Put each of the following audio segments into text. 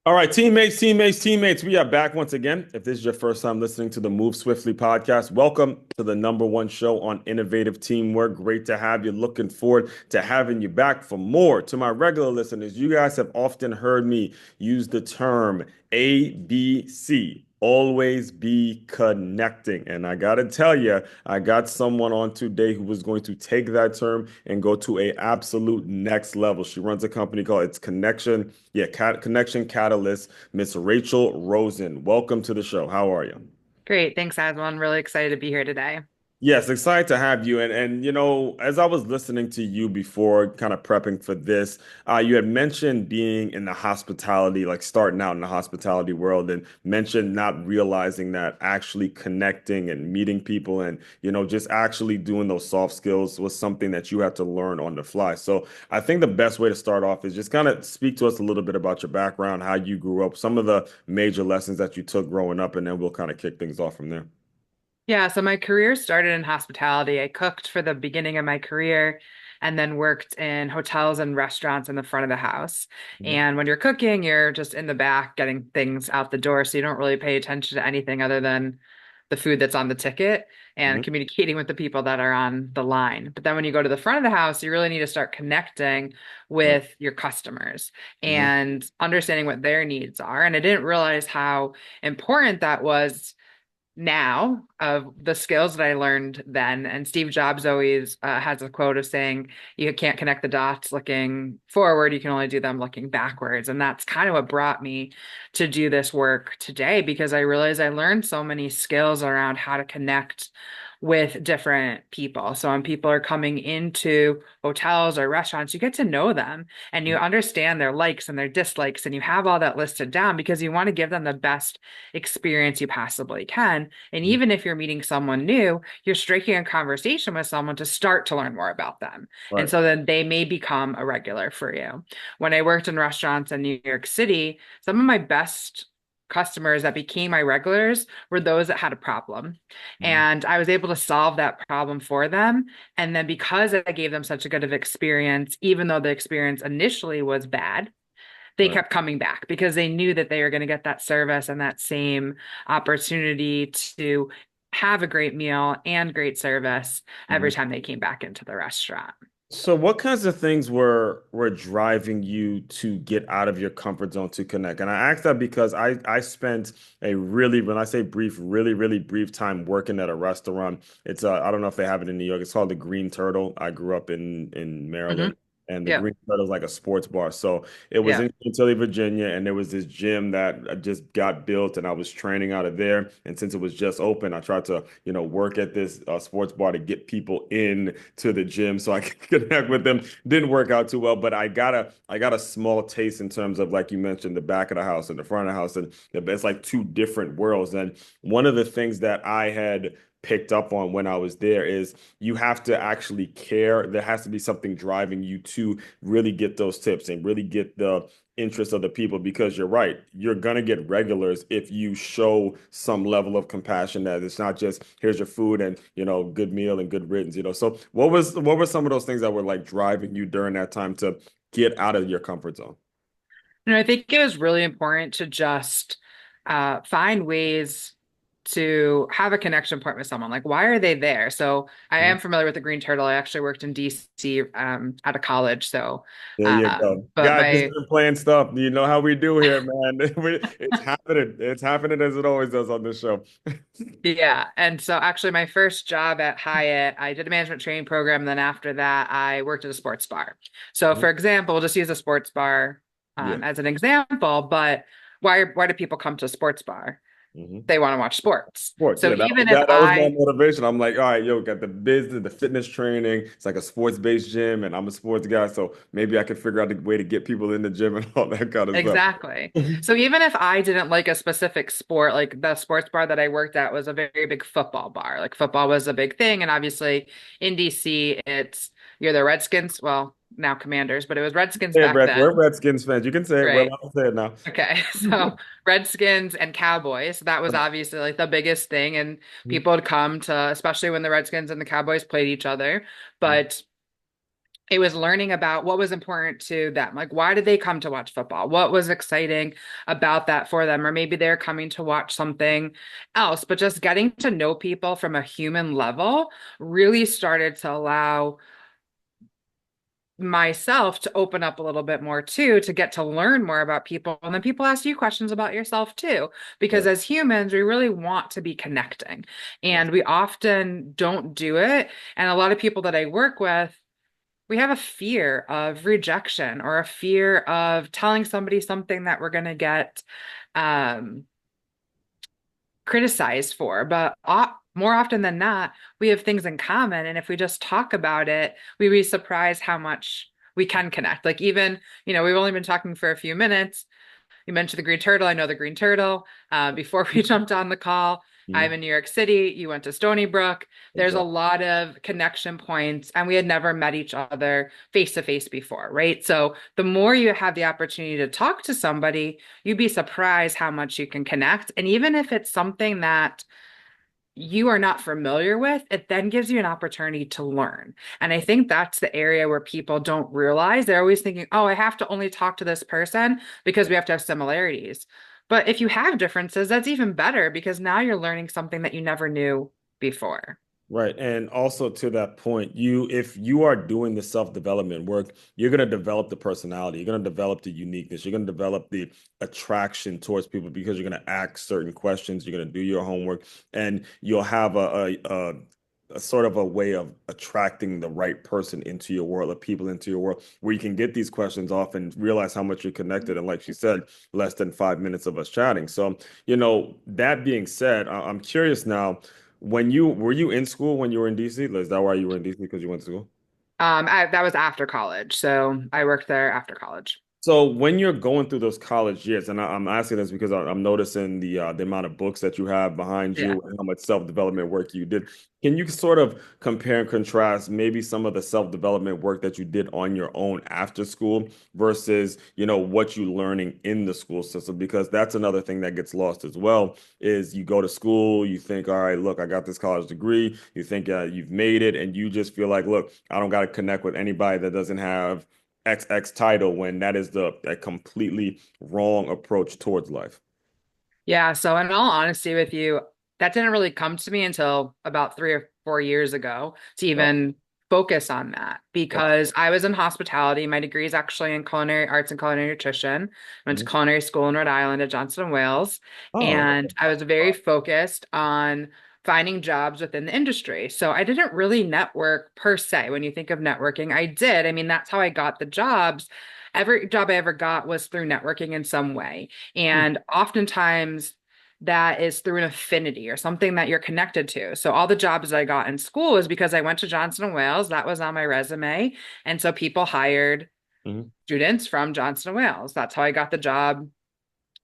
All right, teammates, we are back once again. If this is your first time listening to the Move Swiftly podcast, welcome to the number one show on innovative teamwork. Great to have you. Looking forward to having you back for more. To my regular listeners, you guys have often heard me use the term ABC. Always be connecting. And I got to tell you, I got someone on today who was going to take that term and go to a absolute next level. She runs a company called It's Connection. Yeah, Connection Catalyst, Miss Rachel Rozen. Welcome to the show. How are you? Great. Thanks, Aswan. Really excited to be here today. Yes, excited to have you. And as I was listening to you before, kind of prepping for this, you had mentioned being in the hospitality, like starting out in the hospitality world, and mentioned not realizing that actually connecting and meeting people and just actually doing those soft skills was something that you had to learn on the fly. So I think the best way to start off is just kind of speak to us a little bit about your background, how you grew up, some of the major lessons that you took growing up, and then we'll kind of kick things off from there. Yeah, so my career started in hospitality. I cooked for the beginning of my career and then worked in hotels and restaurants in the front of the house. Mhm. And when you're cooking, you're just in the back getting things out the door. So you don't really pay attention to anything other than the food that's on the ticket and Mhm. communicating with the people that are on the line. But then when you go to the front of the house, you really need to start connecting Right. with your customers Mhm. and understanding what their needs are. And I didn't realize how important that was now of the skills that I learned then. And Steve Jobs always has a quote of saying, you can't connect the dots looking forward, you can only do them looking backwards. And that's kind of what brought me to do this work today because I realized I learned so many skills around how to connect with different people. So when people are coming into hotels or restaurants, you get to know them and you understand their likes and their dislikes, and you have all that listed down because you want to give them the best experience you possibly can. And Mhm. even if you're meeting someone new, you're striking a conversation with someone to start to learn more about them. And Right. so then they may become a regular for you. When I worked in restaurants in New York City, some of my best customers that became my regulars were those that had a problem. Mhm. And I was able to solve that problem for them. And then because I gave them such a good of experience, even though the experience initially was bad, they Right. kept coming back because they knew that they were going to get that service and that same opportunity to have a great meal and great service every Mhm. time they came back into the restaurant. So what kinds of things were driving you to get out of your comfort zone to connect? And I asked that because I spent a really, when I say brief, really brief time working at a restaurant. It's I don't know if they have it in New York. It's called the Green Turtle. I grew up in Hmm. Maryland. And the Yep. Green Turtle is like a sports bar. So it was Yep. in Chantilly, Virginia, and there was this gym that just got built, and I was training out of there. And since it was just open, I tried to, work at this sports bar to get people in to the gym so I could connect with them. Didn't work out too well, but I got a small taste in terms of like you mentioned, the back of the house and the front of the house, and it's like two different worlds. And one of the things that I had picked up on when I was there is you have to actually care. There has to be something driving you to really get those tips and really get the interest of the people because you're right. You're gonna get regulars if you show some level of compassion that it's not just here's your food and good meal and good riddance. So what were some of those things that were like driving you during that time to get out of your comfort zone? I think it was really important to just find ways to have a connection point with someone. Like, why are they there? So I Mhm. am familiar with the Green Turtle. I actually worked in DC out of college. So, There you go. but Guys, just my been playing stuff. You know how we do here, man. It's happening. It's happening as it always does on this show. Yeah. And so actually my first job at Hyatt, I did a management training program. And then after that, I worked at a sports bar. So Mhm. for example, we'll just use a sports bar Yeah. as an example, but why do people come to a sports bar? Mhm. They want to watch sports. Sports, So yeah, that was even if that, that was my I motivation. I'm like, all right, yo, got the business, the fitness training. It's like a sports-based gym, and I'm a sports guy, so maybe I could figure out a way to get people in the gym and all that kind of stuff. Exactly. So even if I didn't like a specific sport, like the sports bar that I worked at was a very big football bar. Like football was a big thing. And obviously in DC, it's you're the Redskins, well, now Commanders, but it was Redskins Hey, back Brett, we're then, Redskins fans. You can say it. We're right? allowed to say it now. Okay. So Redskins and Cowboys, that was obviously like the biggest thing. And people would come to, especially when the Redskins and the Cowboys played each other. But it was learning about what was important to them. Like, why did they come to watch football? What was exciting about that for them? Or maybe they're coming to watch something else, but just getting to know people from a human level really started to allow myself to open up a little bit more too, to get to learn more about people. And then people ask you questions about yourself too, because Right. as humans, we really want to be connecting Yes. and we often don't do it. And a lot of people that I work with, we have a fear of rejection or a fear of telling somebody something that we're going to get um, criticized for. But more often than not, we have things in common. And if we just talk about it, we'd be surprised how much we can connect. Like, even, we've only been talking for a few minutes. You mentioned the green turtle. I know the green turtle. Before we jumped on the call, I'm Mhm. in New York City. You went to Stony Brook. There's a Exactly. lot of connection points, and we had never met each other face to face before, right? So the more you have the opportunity to talk to somebody, you'd be surprised how much you can connect. And even if it's something that you are not familiar with, it then gives you an opportunity to learn. And I think that's the area where people don't realize. They're always thinking, oh, I have to only talk to this person because we have to have similarities. But if you have differences, that's even better because now you're learning something that you never knew before. Right. And also to that point, if you are doing the self-development work, you're going to develop the personality. You're going to develop the uniqueness. You're going to develop the attraction towards people because you're going to ask certain questions. You're going to do your homework, and you'll have a sort of a way of attracting the right person into your world, or people into your world, where you can get these questions off and realize how much you're connected. And like she said, less than 5 minutes of us chatting. So, that being said, I'm curious now. When you were you in school when you were in DC? Is that why you were in DC because you went to school? That was after college. So I worked there after college. So when you're going through those college years, and I'm asking this because I'm noticing the amount of books that you have behind Yeah. you and how much self-development work you did. Can you sort of compare and contrast maybe some of the self-development work that you did on your own after school versus, what you learning in the school system? Because that's another thing that gets lost as well, is you go to school, you think, all right, look, I got this college degree, you think you've made it, and you just feel like, look, I don't got to connect with anybody that doesn't have XX title when that is a completely wrong approach towards life. Yeah, so in all honesty with you, that didn't really come to me until about 3 or 4 years ago to Wow. even focus on that Wow. because I was in hospitality. My degree is actually in culinary arts and culinary nutrition. I went to Mhm. culinary school in Rhode Island at Johnson and Wales, Oh, and okay. I was very focused on finding jobs within the industry. So I didn't really network per se. When you think of networking, I did. I mean, that's how I got the jobs. Every job I ever got was through networking in some way. Hmm. And oftentimes that is through an affinity or something that you're connected to. So all the jobs I got in school is because I went to Johnson and Wales. That was on my resume. And so people hired Hmm. students from Johnson and Wales. That's how I got the job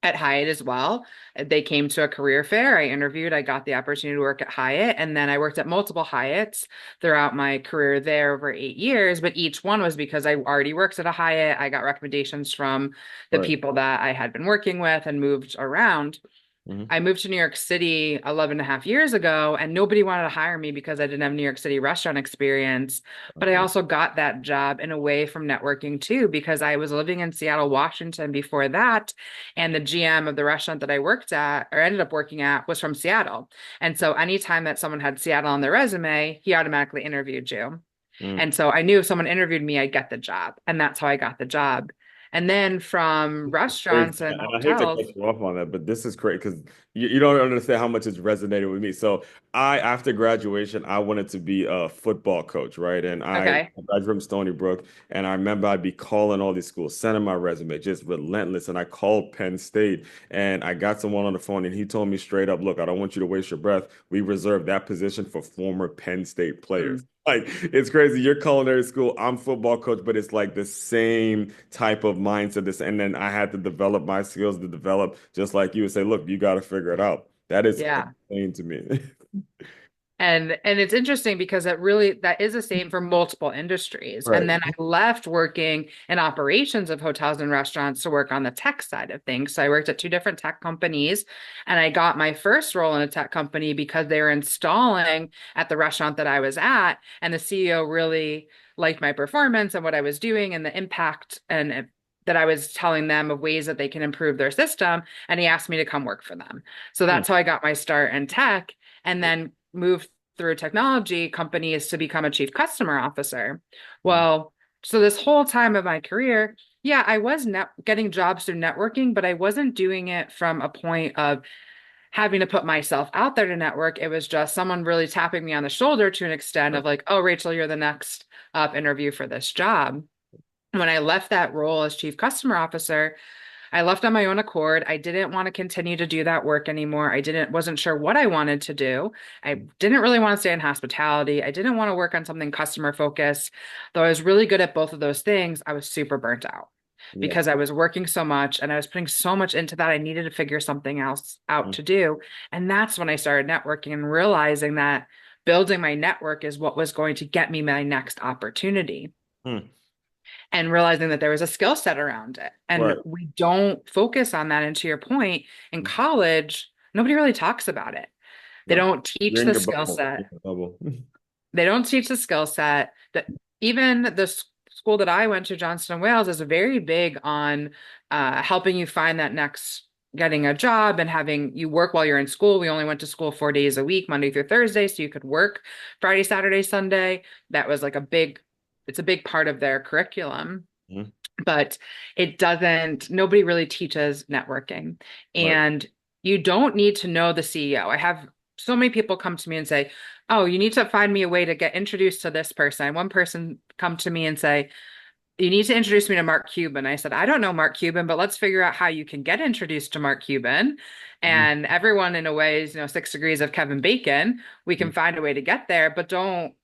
at Hyatt as well. They came to a career fair. I interviewed. I got the opportunity to work at Hyatt. And then I worked at multiple Hyatts throughout my career there over 8 years. But each one was because I already worked at a Hyatt. I got recommendations from the Right. people that I had been working with and moved around. Hmm. I moved to New York City 11 and a half years ago, and nobody wanted to hire me because I didn't have New York City restaurant experience. But I Okay. also got that job in a way from networking too, because I was living in Seattle, Washington before that. And the GM of the restaurant that I worked at or ended up working at was from Seattle. And so anytime that someone had Seattle on their resume, he automatically interviewed you. Mm. And so I knew if someone interviewed me, I'd get the job. And that's how I got the job. And then from Crazy. restaurants and And I hate to cut hotels, you off on that, but this is crazy because you don't understand how much it's resonated with me. So after graduation, I wanted to be a football coach, right? And I okay. graduated from Stony Brook, and I remember I'd be calling all these schools, sending my resume, just relentless. And I called Penn State, and I got someone on the phone, and he told me straight up, "Look, I don't want you to waste your breath. We reserve that position for former Penn State players." Mm. Like it's crazy. You're culinary school, I'm football coach, but it's like the same type of mindset. And then I had to develop my skills to develop, just like you would say, look, you got to figure it out. That is Yeah. insane to me. And it's interesting because that is the same for multiple industries. And Right. then I left working in operations of hotels and restaurants to work on the tech side of things. So I worked at two different tech companies and I got my first role in a tech company because they were installing at the restaurant that I was at. And the CEO really liked my performance and what I was doing and the impact that I was telling them of ways that they can improve their system. And he asked me to come work for them. So Hmm. that's how I got my start in tech and then moved through technology companies to become a chief customer officer. Hmm. Well, so this whole time of my career, yeah, I was getting jobs through networking, but I wasn't doing it from a point of having to put myself out there to network. It was just someone really tapping me on the shoulder to an extent Right. of like, oh, Rachel, you're the next up interview for this job. When I left that role as chief customer officer, I left on my own accord. I didn't want to continue to do that work anymore. Wasn't sure what I wanted to do. I didn't really want to stay in hospitality. I didn't want to work on something customer focused. Though I was really good at both of those things, I was super burnt out Yeah. because I was working so much and I was putting so much into that. I needed to figure something else out Hmm. to do. And that's when I started networking and realizing that building my network is what was going to get me my next opportunity Hmm. and realizing that there was a skill set around it. And Right. we don't focus on that. And to your point, in Hmm. college, nobody really talks about it. They Right. don't teach Ring the the skill bell. set. Ring the bell. They don't teach the skill set that even the school that I went to, Johnston and Wales, is very big on helping you find that next getting a job and having you work while you're in school. We only went to school 4 days a week, Monday through Thursday, so you could work Friday, Saturday, Sunday. That was like it's a big part of their curriculum, Hmm. but it doesn't, nobody really teaches networking. Right. And you don't need to know the CEO. I have so many people come to me and say, oh, you need to find me a way to get introduced to this person. One person come to me and say, you need to introduce me to Mark Cuban. I said, I don't know Mark Cuban, but let's figure out how you can get introduced to Mark Cuban. Hmm. And everyone in a way is, 6 degrees of Kevin Bacon. We Hmm. can find a way to get there, but don't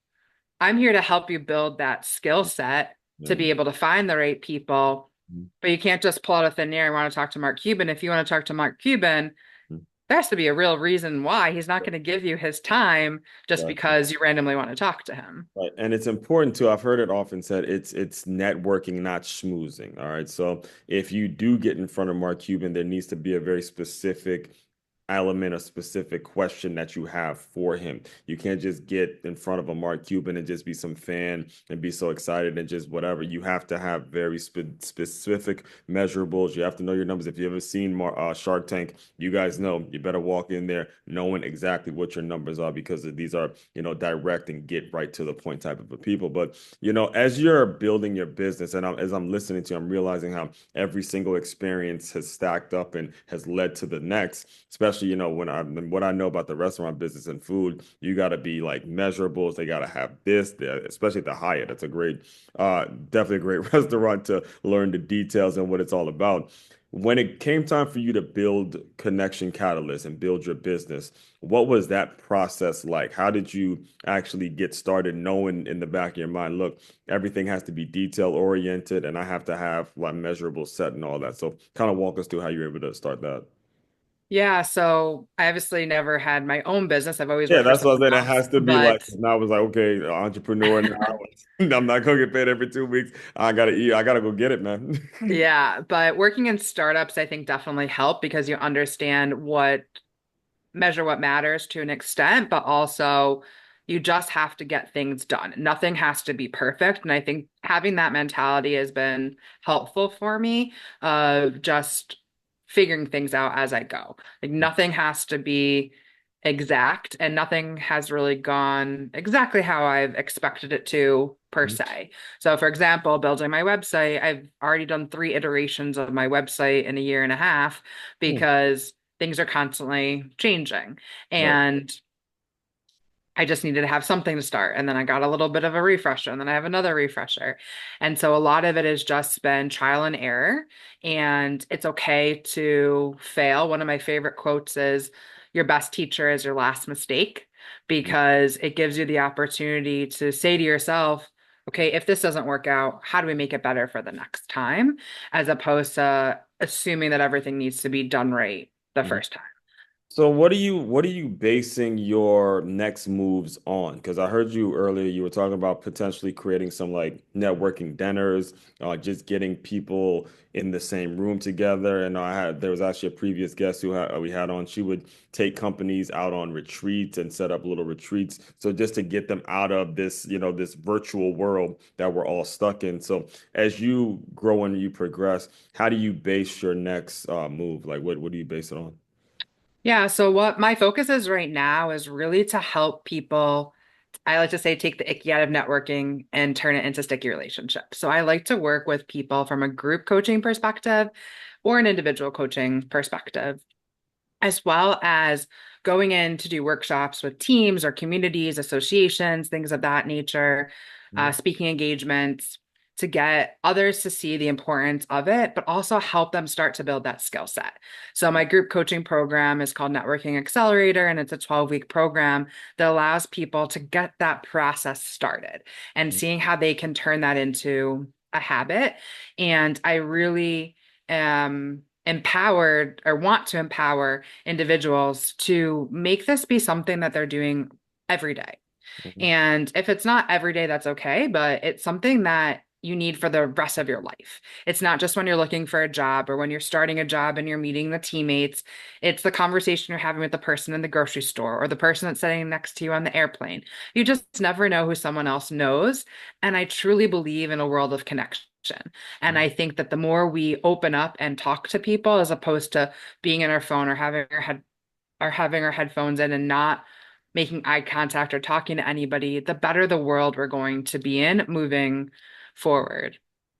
I'm here to help you build that skill set to Yeah. be able to find the right people. Hmm. But you can't just pull out of thin air and want to talk to Mark Cuban. If you want to talk to Mark Cuban, Hmm. there has to be a real reason why he's not Right. going to give you his time just Exactly. because you randomly want to talk to him. Right. And it's important too. I've heard it often said it's networking, not schmoozing. All right. So if you do get in front of Mark Cuban, there needs to be a very specific element, a specific question that you have for him. You can't just get in front of a Mark Cuban and just be some fan and be so excited and just whatever. You have to have very specific measurables. You have to know your numbers. If you ever seen Shark Tank, you guys know you better walk in there knowing exactly what your numbers are because these are, direct and get right to the point type of people. But, as you're building your business and as I'm listening to you, I'm realizing how every single experience has stacked up and has led to the next, especially, what I know about the restaurant business and food, you got to be like measurables. They got to have this, especially at the Hyatt. That's a definitely a great restaurant to learn the details and what it's all about. When it came time for you to build Connection Catalyst and build your business, what was that process like? How did you actually get started knowing in the back of your mind, look, everything has to be detail oriented and I have to have like measurable set and all that. So kind of walk us through how you were able to start that. Yeah, so I obviously never had my own business. I've always Yeah, worked for that's what I someone said. It else, has to be like, but now I was like, okay, entrepreneur now. I'm not gonna get paid every 2 weeks. I gotta eat. I gotta go get it, man. yeah, but working in startups, I think definitely help because you understand what measure what matters to an extent, but also you just have to get things done. Nothing has to be perfect. And I think having that mentality has been helpful for me of just figuring things out as I go. Like nothing has to be exact and nothing has really gone exactly how I've expected it to per se. So for example, building my website, I've already done 3 iterations of my website in a year and a half because things are constantly changing. Right. And I just needed to have something to start. And then I got a little bit of a refresher, and then I have another refresher. And so a lot of it has just been trial and error. And it's okay to fail. One of my favorite quotes is, your best teacher is your last mistake, because it gives you the opportunity to say to yourself, okay, if this doesn't work out, how do we make it better for the next time? As opposed to assuming that everything needs to be done right the Mhm. first time. So what are you basing your next moves on? Because I heard you earlier, you were talking about potentially creating some like networking dinners, just getting people in the same room together. And there was actually a previous guest we had on. She would take companies out on retreats and set up little retreats. So just to get them out of this, this virtual world that we're all stuck in. So as you grow and you progress, how do you base your next move? Like what do you base it on? Yeah, so what my focus is right now is really to help people. I like to say take the icky out of networking and turn it into sticky relationships. So I like to work with people from a group coaching perspective or an individual coaching perspective, as well as going in to do workshops with teams or communities, associations, things of that nature, speaking engagements to get others to see the importance of it, but also help them start to build that skill set. So, my group coaching program is called Networking Accelerator, and it's a 12-week program that allows people to get that process started and seeing how they can turn that into a habit. And I really am empowered or want to empower individuals to make this be something that they're doing every day. Mhm. And if it's not every day, that's okay, but it's something that you need for the rest of your life. It's not just when you're looking for a job or when you're starting a job and you're meeting the teammates. It's the conversation you're having with the person in the grocery store or the person that's sitting next to you on the airplane. You just never know who someone else knows. And I truly believe in a world of connection. And I think that the more we open up and talk to people as opposed to being in our phone or having our headphones in and not making eye contact or talking to anybody, the better the world we're going to be in moving forward.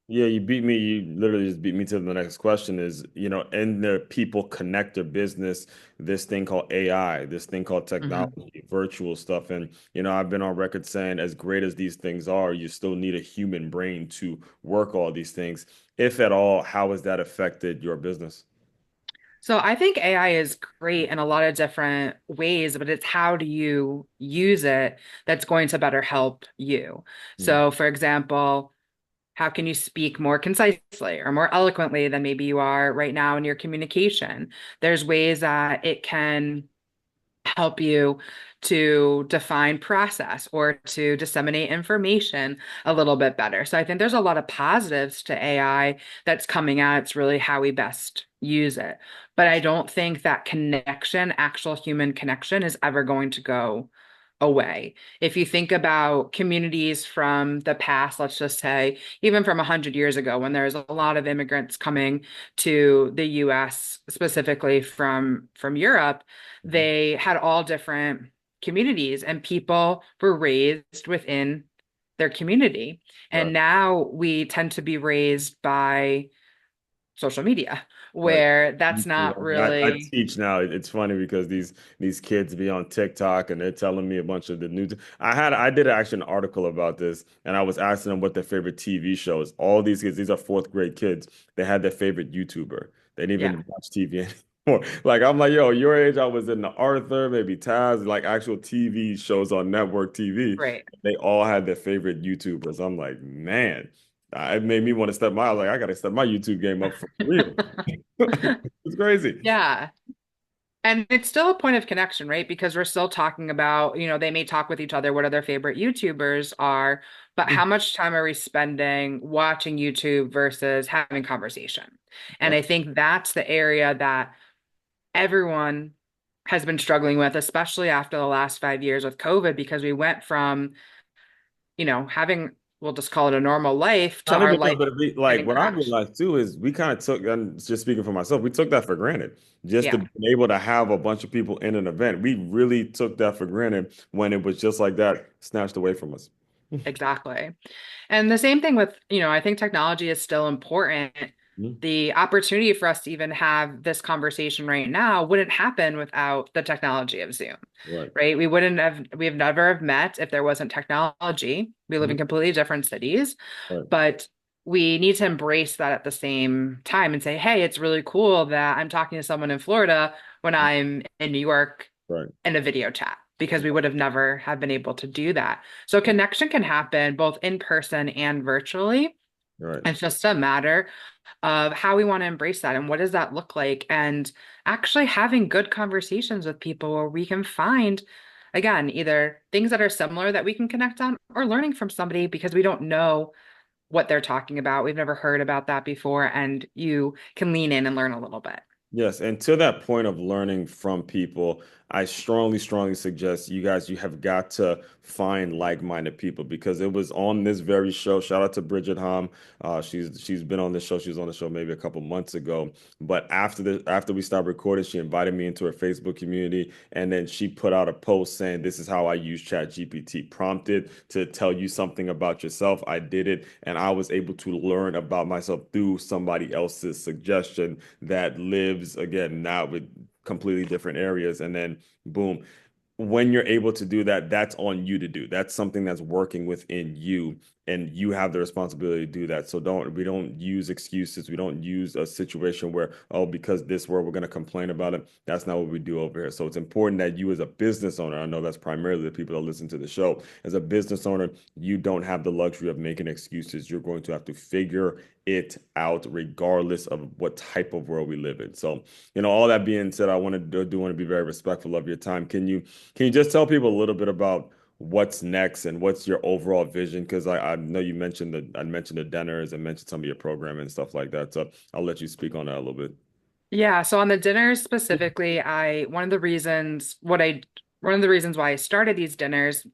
Yeah, you beat me. You literally just beat me to the next question is, in the people connector business, this thing called AI, this thing called Mhm. technology, virtual stuff. And, I've been on record saying as great as these things are, you still need a human brain to work all these things. If at all, how has that affected your business? So I think AI is great in a lot of different ways, but it's how do you use it that's going to better help you. Mm. So, for example, how can you speak more concisely or more eloquently than maybe you are right now in your communication? There's ways that it can help you to define process or to disseminate information a little bit better. So I think there's a lot of positives to AI that's coming out. It's really how we best use it. But I don't think that connection, actual human connection, is ever going to go away. If you think about communities from the past, let's just say, even from 100 years ago, when there's a lot of immigrants coming to the US, specifically from Europe, Mhm. they had all different communities and people were raised within their community. Right. And now we tend to be raised by social media, Right. where that's YouTube. not I really, teach now. It's funny because these kids be on TikTok and they're telling me a bunch of the new. I did actually an article about this, and I was asking them what their favorite TV show is. All these kids, these are fourth grade kids. They had their favorite YouTuber. They didn't yeah, even watch TV anymore. Like I'm like, yo, your age, I was in the Arthur, maybe Taz, like actual TV shows on network TV. right. They all had their favorite YouTubers. I'm like, man, it made me want to step my. I was like, I gotta step my YouTube game up for real. It's crazy. Yeah. And it's still a point of connection, right? Because we're still talking about, they may talk with each other what their favorite YouTubers are, but how much time are we spending watching YouTube versus having conversation? And Right. I think that's the area that everyone has been struggling with, especially after the last 5 years with COVID, because we went from, having, we'll just call it a normal life to Not our even that, life but like getting what I crushed. realized too is we kind of took, and just speaking for myself, we took that for granted. Just to Yeah, be able to have a bunch of people in an event, we really took that for granted when it was just like that, snatched away from us. exactly. And the same thing with, I think technology is still important. Mhm. The opportunity for us to even have this conversation right now wouldn't happen without the technology of Zoom, Right. right? We've never have met if there wasn't technology. We live Mhm. in completely different cities, Right. but we need to embrace that at the same time and say, hey, it's really cool that I'm talking to someone in Florida when I'm in New York Right. in a video chat because we would have never have been able to do that. So connection can happen both in person and virtually. Right. It's just a matter of how we want to embrace that and what does that look like, and actually having good conversations with people where we can find, again, either things that are similar that we can connect on, or learning from somebody because we don't know what they're talking about. We've never heard about that before, and you can lean in and learn a little bit. Yes, and to that point of learning from people, I strongly, strongly suggest you guys, you have got to find like-minded people because it was on this very show. Shout out to Bridget Hom. She's been on this show. She was on the show maybe a couple months ago. But after we stopped recording, she invited me into her Facebook community, and then she put out a post saying, "This is how I use ChatGPT. Prompted to tell you something about yourself. I did it, and I was able to learn about myself through somebody else's suggestion that lives again not with completely different areas." And then boom, when you're able to do that, that's on you to do. That's something that's working within you, and you have the responsibility to do that. So we don't use excuses. We don't use a situation where, oh, because this word, we're going to complain about it. That's not what we do over here. So it's important that you as a business owner, I know that's primarily the people that listen to the show, as a business owner, you don't have the luxury of making excuses. You're going to have to figure it out regardless of what type of world we live in. So, all that being said, I do want to be very respectful of your time. Can you just tell people a little bit about what's next and what's your overall vision? Because I know I mentioned the dinners and mentioned some of your program and stuff like that. So I'll let you speak on that a little bit. Yeah, so on the dinners specifically, I one of the reasons why I started these dinners,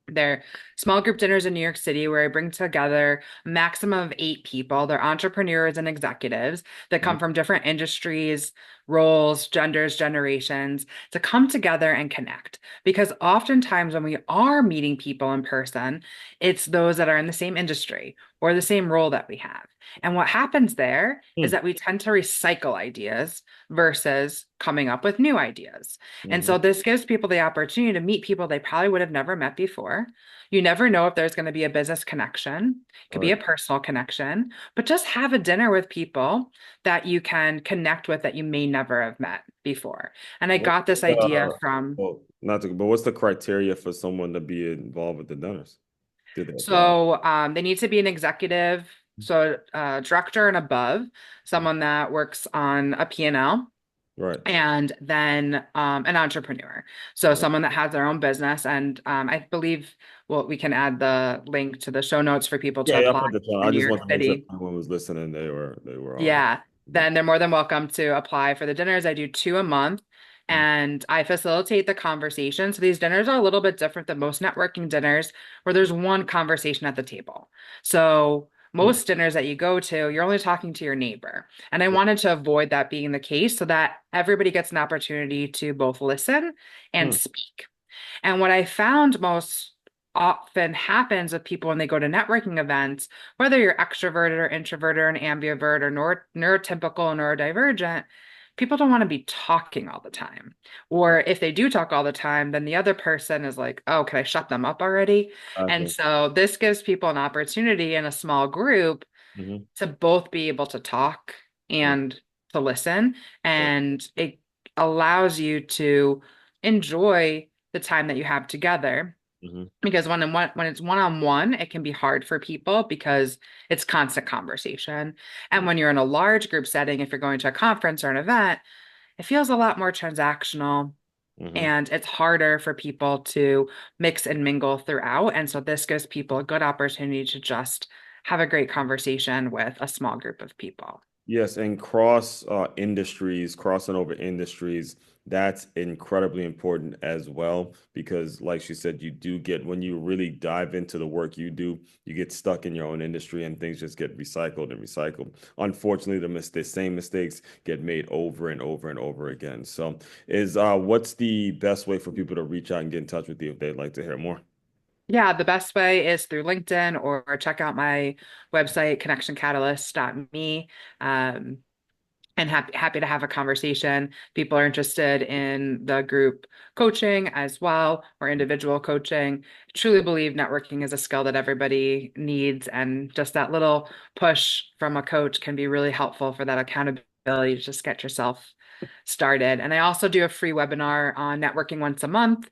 they're small group dinners in New York City where I bring together a maximum of 8 people. They're entrepreneurs and executives that come Mhm. from different industries, roles, genders, generations to come together and connect. Because oftentimes when we are meeting people in person, it's those that are in the same industry or the same role that we have. And what happens there is Hmm. that we tend to recycle ideas versus coming up with new ideas. And Mhm. so this gives people the opportunity to meet people they probably would have never met before. You never know if there's going to be a business connection, it could All be right. a personal connection, but just have a dinner with people that you can connect with that you may never have met before. And I What's got this idea the, from well, not to, but what's the criteria for someone to be involved with the dinners? Did they apply? they need to be an executive, so director and above, someone that works on a P&L, Right. and then an entrepreneur. So Right. someone that has their own business. And I believe, well, we can add the link to the show notes for people to Yeah, yeah, I apply put the channel. in I New just York want to make sure City. everyone was listening. They were on it. Yeah, then they're more than welcome to apply for the dinners. I do 2 a month Mhm. and I facilitate the conversation. So these dinners are a little bit different than most networking dinners where there's one conversation at the table. So Mhm. most dinners that you go to, you're only talking to your neighbor. And I wanted to avoid that being the case so that everybody gets an opportunity to both listen and Mhm. speak. And what I found most often happens with people when they go to networking events, whether you're extroverted or introverted or an ambivert or neurotypical or neurodivergent, people don't want to be talking all the time. Or if they do talk all the time, then the other person is like, oh, can I shut them up already? And Okay. so this gives people an opportunity in a small group Mhm. to both be able to talk Mhm. and to listen. Right. And it allows you to enjoy the time that you have together. Mhm. Because when it's one-on-one, it can be hard for people because it's constant conversation. And when you're in a large group setting, if you're going to a conference or an event, it feels a lot more transactional Mhm. and it's harder for people to mix and mingle throughout. And so this gives people a good opportunity to just have a great conversation with a small group of people. Yes, and crossing over industries, that's incredibly important as well because, like she said, you do get when you really dive into the work you do, you get stuck in your own industry and things just get recycled and recycled. Unfortunately, the same mistakes get made over and over and over again. So, is what's the best way for people to reach out and get in touch with you if they'd like to hear more? Yeah, the best way is through LinkedIn or check out my website, connectioncatalyst.me. Um, and happy to have a conversation. People are interested in the group coaching as well, or individual coaching. Truly believe networking is a skill that everybody needs, and just that little push from a coach can be really helpful for that accountability to just get yourself started. And I also do a free webinar on networking once a month.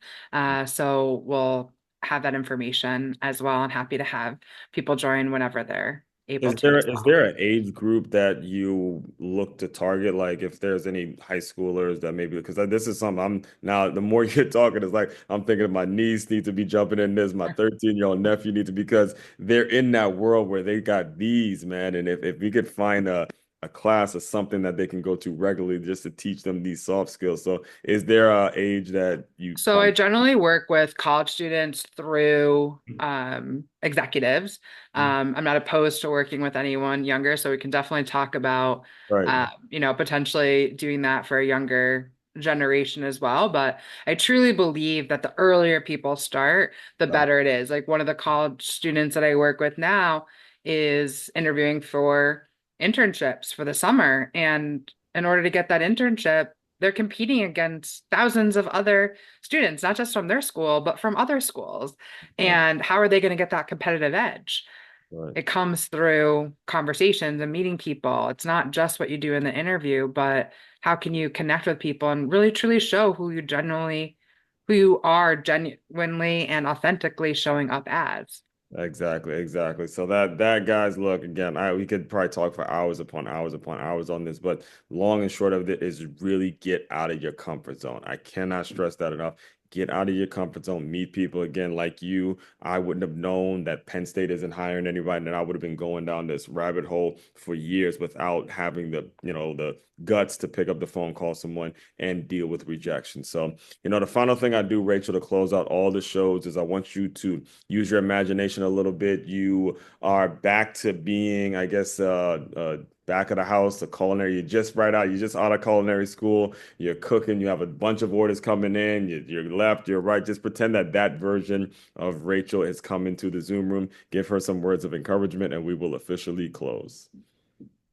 So we'll have that information as well, and happy to have people join whenever they're able to as Is well. there an age group that you look to target? Like if there's any high schoolers that maybe because this is something I'm now the more you're talking, it's like I'm thinking of my niece needs to be jumping in this, my 13-year-old nephew needs to because they're in that world where they got these, man. And if we could find a class or something that they can go to regularly just to teach them these soft skills. So is there a age that you So I kind generally work with college students through executives. of I'm not opposed to working with anyone younger, so we can definitely talk about, right. potentially doing that for a younger generation as well. But I truly believe that the earlier people start, the Uh, better it is. Like one of the college students that I work with now is interviewing for internships for the summer, and in order to get that internship, they're competing against thousands of other students, not just from their school, but from other schools. right, And how are they going to get that competitive edge? right. It comes through conversations and meeting people. It's not just what you do in the interview, but how can you connect with people and really truly show who you are genuinely and authentically showing up as. Exactly, exactly. So that guys, look again. We could probably talk for hours upon hours upon hours on this, but long and short of it is really get out of your comfort zone. I cannot stress that enough. Get out of your comfort zone, meet people again like you. I wouldn't have known that Penn State isn't hiring anybody, and I would have been going down this rabbit hole for years without having the guts to pick up the phone, call someone, and deal with rejection. So, the final thing I do, Rachel, to close out all the shows is I want you to use your imagination a little bit. You are back to being, I guess, back of the house, a culinary. You're just out of culinary school. You're cooking. You have a bunch of orders coming in. You're left, you're right. Just pretend that that version of Rachel has come into the Zoom room. Give her some words of encouragement, and we will officially close.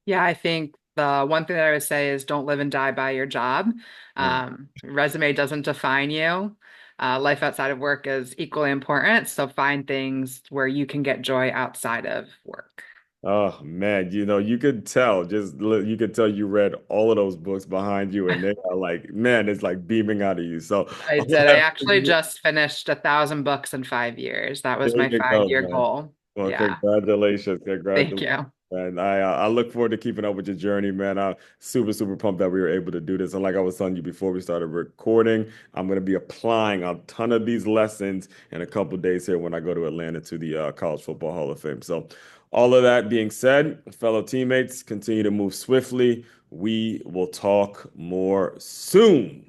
Yeah, I think the one thing that I would say is don't live and die by your job. Mm. Resume doesn't define you. Life outside of work is equally important. So find things where you can get joy outside of work. Oh man, you could tell you read all of those books behind you, and they are like, man, it's like beaming out of you. So I all did. I that, actually just finished 1,000 books in 5 years. That was there my you go, 5 year man. goal. Well, Yeah. congratulations, Thank congratulations. you. And I look forward to keeping up with your journey, man. I'm super, super pumped that we were able to do this. And like I was telling you before we started recording, I'm going to be applying a ton of these lessons in a couple days here when I go to Atlanta to the College Football Hall of Fame. So, all of that being said, fellow teammates, continue to move swiftly. We will talk more soon.